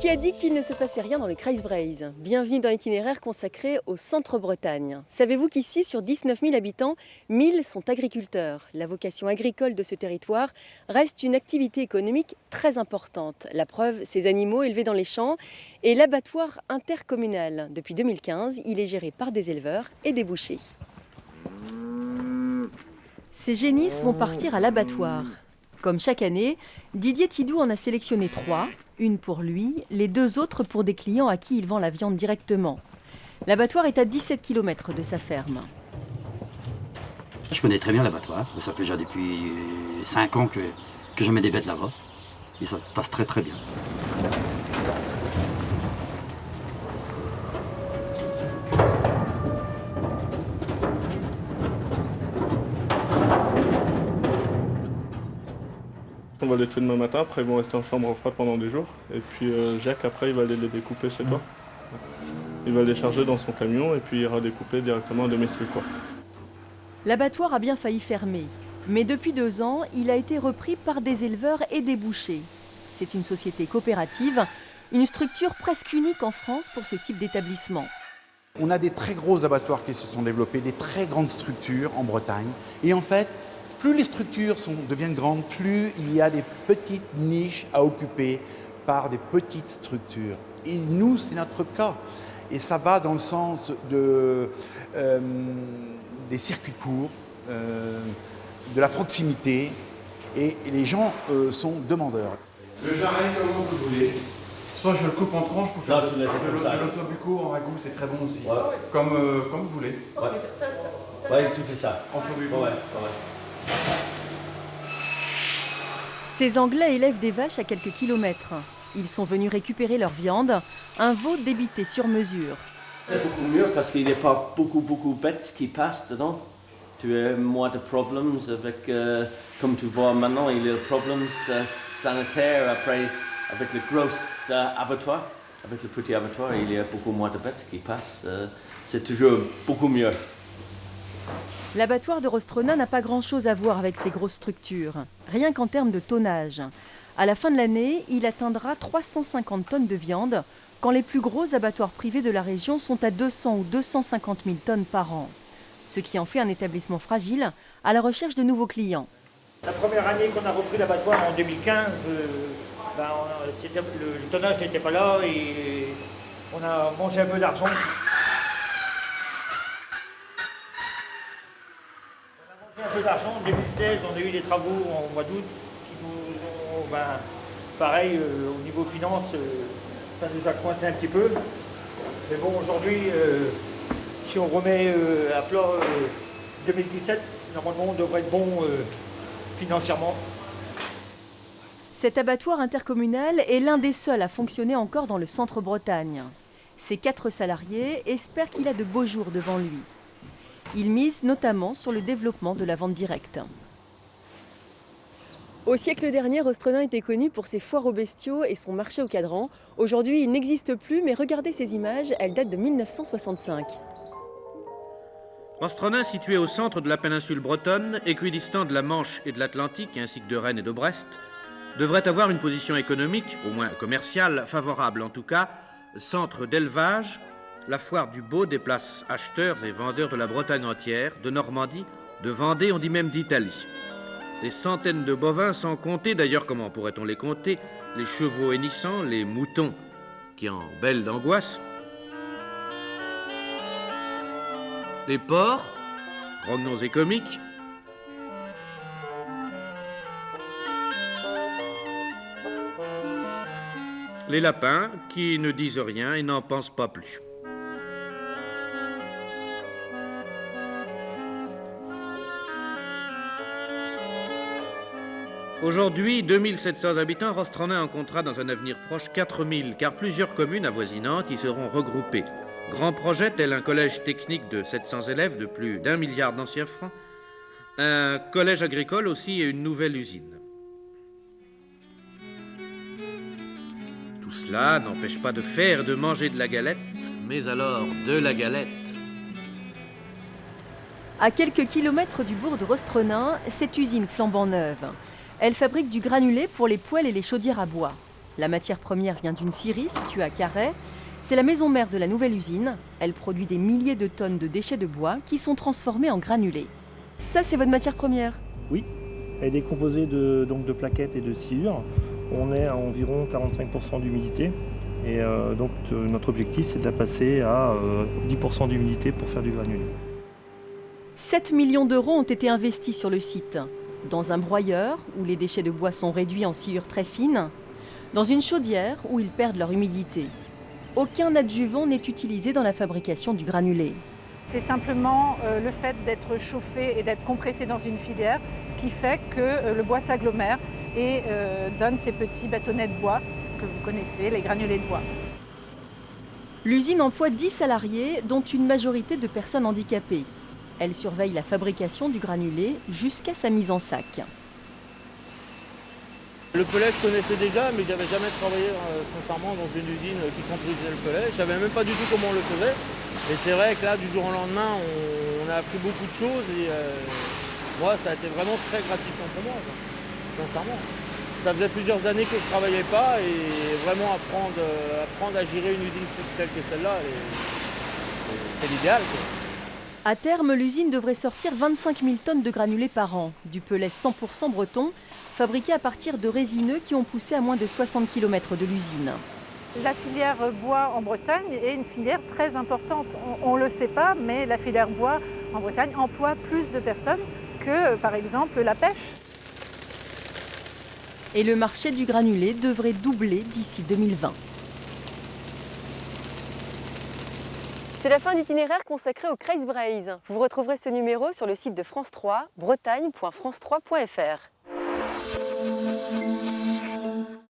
Qui a dit qu'il ne se passait rien dans le Kreisbreizh? Bienvenue dans l'itinéraire consacré au centre-Bretagne. Savez-vous qu'ici, sur 19 000 habitants, 1000 sont agriculteurs? La vocation agricole de ce territoire reste une activité économique très importante. La preuve, ces animaux élevés dans les champs et l'abattoir intercommunal. Depuis 2015, il est géré par des éleveurs et des bouchers. Ces génisses vont partir à l'abattoir. Comme chaque année, Didier Tidou en a sélectionné 3, une pour lui, les 2 autres pour des clients à qui il vend la viande directement. L'abattoir est à 17 km de sa ferme. Je connais très bien l'abattoir, ça fait déjà depuis 5 ans que je mets des bêtes là-bas, et ça se passe très très bien. On va les tuer demain matin, après ils vont rester en chambre froide pendant des jours. Et puis Jacques, après, il va aller les découper chez toi. Il va les charger dans son camion et puis il ira découper directement à domicile, quoi. L'abattoir a bien failli fermer. Mais depuis 2 ans, il a été repris par des éleveurs et des bouchers. C'est une société coopérative, une structure presque unique en France pour ce type d'établissement. On a des très gros abattoirs qui se sont développés, des très grandes structures en Bretagne. Et en fait, plus les structures deviennent grandes, plus il y a des petites niches à occuper par des petites structures. Et nous, c'est notre cas. Et ça va dans le sens des circuits courts, de la proximité. Et les gens sont demandeurs. Le jarret, comment vous voulez. Soit je le coupe en tranches pour faire de l'ossobuco en ragoût, c'est très bon aussi. Ouais. Comme vous voulez. Ouais, tu fais ça. Ossobuco. Ouais. Ces Anglais élèvent des vaches à quelques kilomètres. Ils sont venus récupérer leur viande, un veau débité sur mesure. C'est beaucoup mieux parce qu'il n'y a pas beaucoup de bêtes qui passent dedans. Tu as moins de problèmes avec, comme tu vois maintenant, il y a des problèmes sanitaires après avec le gros abattoir. Avec le petit abattoir, il y a beaucoup moins de bêtes qui passent. C'est toujours beaucoup mieux. L'abattoir de Rostrona n'a pas grand-chose à voir avec ces grosses structures, rien qu'en termes de tonnage. À la fin de l'année, il atteindra 350 tonnes de viande, quand les plus gros abattoirs privés de la région sont à 200 ou 250 000 tonnes par an. Ce qui en fait un établissement fragile, à la recherche de nouveaux clients. La première année qu'on a repris l'abattoir en 2015, le tonnage n'était pas là et on a mangé un peu d'argent. Un peu d'argent. En 2016, on a eu des travaux en mois d'août qui nous ont, pareil, au niveau finance, ça nous a coincé un petit peu. Mais bon, aujourd'hui, si on remet à plat 2017, normalement, on devrait être bon financièrement. Cet abattoir intercommunal est l'un des seuls à fonctionner encore dans le centre-Bretagne. Ses 4 salariés espèrent qu'il a de beaux jours devant lui. Il mise notamment sur le développement de la vente directe. Au siècle dernier, Rostrona était connu pour ses foires aux bestiaux et son marché au cadran. Aujourd'hui, il n'existe plus, mais regardez ces images, elles datent de 1965. Rostrona, situé au centre de la péninsule bretonne, équidistant de la Manche et de l'Atlantique, ainsi que de Rennes et de Brest, devrait avoir une position économique, au moins commerciale, favorable en tout cas, centre d'élevage. La foire du Beau déplace acheteurs et vendeurs de la Bretagne entière, de Normandie, de Vendée, on dit même d'Italie. Des centaines de bovins sans compter, d'ailleurs comment pourrait-on les compter, les chevaux hennissants, les moutons qui en bêlent d'angoisse. Les porcs, grognons et comiques. Les lapins qui ne disent rien et n'en pensent pas plus. Aujourd'hui, 2700 habitants, Rostrona en comptera dans un avenir proche 4000, car plusieurs communes avoisinantes y seront regroupées. Grands projets tels un collège technique de 700 élèves de plus d'1 milliard d'anciens francs, un collège agricole aussi et une nouvelle usine. Tout cela n'empêche pas de faire et de manger de la galette, mais alors de la galette. À quelques kilomètres du bourg de Rostrona, cette usine flambant neuve. Elle fabrique du granulé pour les poêles et les chaudières à bois. La matière première vient d'une scierie située à Carhaix. C'est la maison mère de la nouvelle usine. Elle produit des milliers de tonnes de déchets de bois qui sont transformés en granulés. Ça, c'est votre matière première? Oui, elle est composée de plaquettes et de sciure. On est à environ 45% d'humidité. Et donc notre objectif, c'est de la passer à 10% d'humidité pour faire du granulé. 7 millions d'euros ont été investis sur le site. Dans un broyeur, où les déchets de bois sont réduits en sciure très fine. Dans une chaudière, où ils perdent leur humidité. Aucun adjuvant n'est utilisé dans la fabrication du granulé. C'est simplement le fait d'être chauffé et d'être compressé dans une filière qui fait que le bois s'agglomère et donne ces petits bâtonnets de bois que vous connaissez, les granulés de bois. L'usine emploie 10 salariés, dont une majorité de personnes handicapées. Elle surveille la fabrication du granulé jusqu'à sa mise en sac. Le pellet, je connaissais déjà, mais j'avais jamais travaillé sincèrement dans une usine qui construisait le pellet. Je savais même pas du tout comment on le faisait. Et c'est vrai que là, du jour au lendemain, on a appris beaucoup de choses et moi, ça a été vraiment très gratifiant pour moi, sincèrement. Ça faisait plusieurs années que je ne travaillais pas et vraiment apprendre à gérer une usine telle que celle-là, c'est l'idéal. À terme, l'usine devrait sortir 25 000 tonnes de granulés par an, du pellet 100% breton, fabriqué à partir de résineux qui ont poussé à moins de 60 km de l'usine. La filière bois en Bretagne est une filière très importante. On ne le sait pas, mais la filière bois en Bretagne emploie plus de personnes que, par exemple, la pêche. Et le marché du granulé devrait doubler d'ici 2020. C'est la fin d'itinéraire consacré au Kreisbreizh. Vous retrouverez ce numéro sur le site de France 3, bretagne.france3.fr.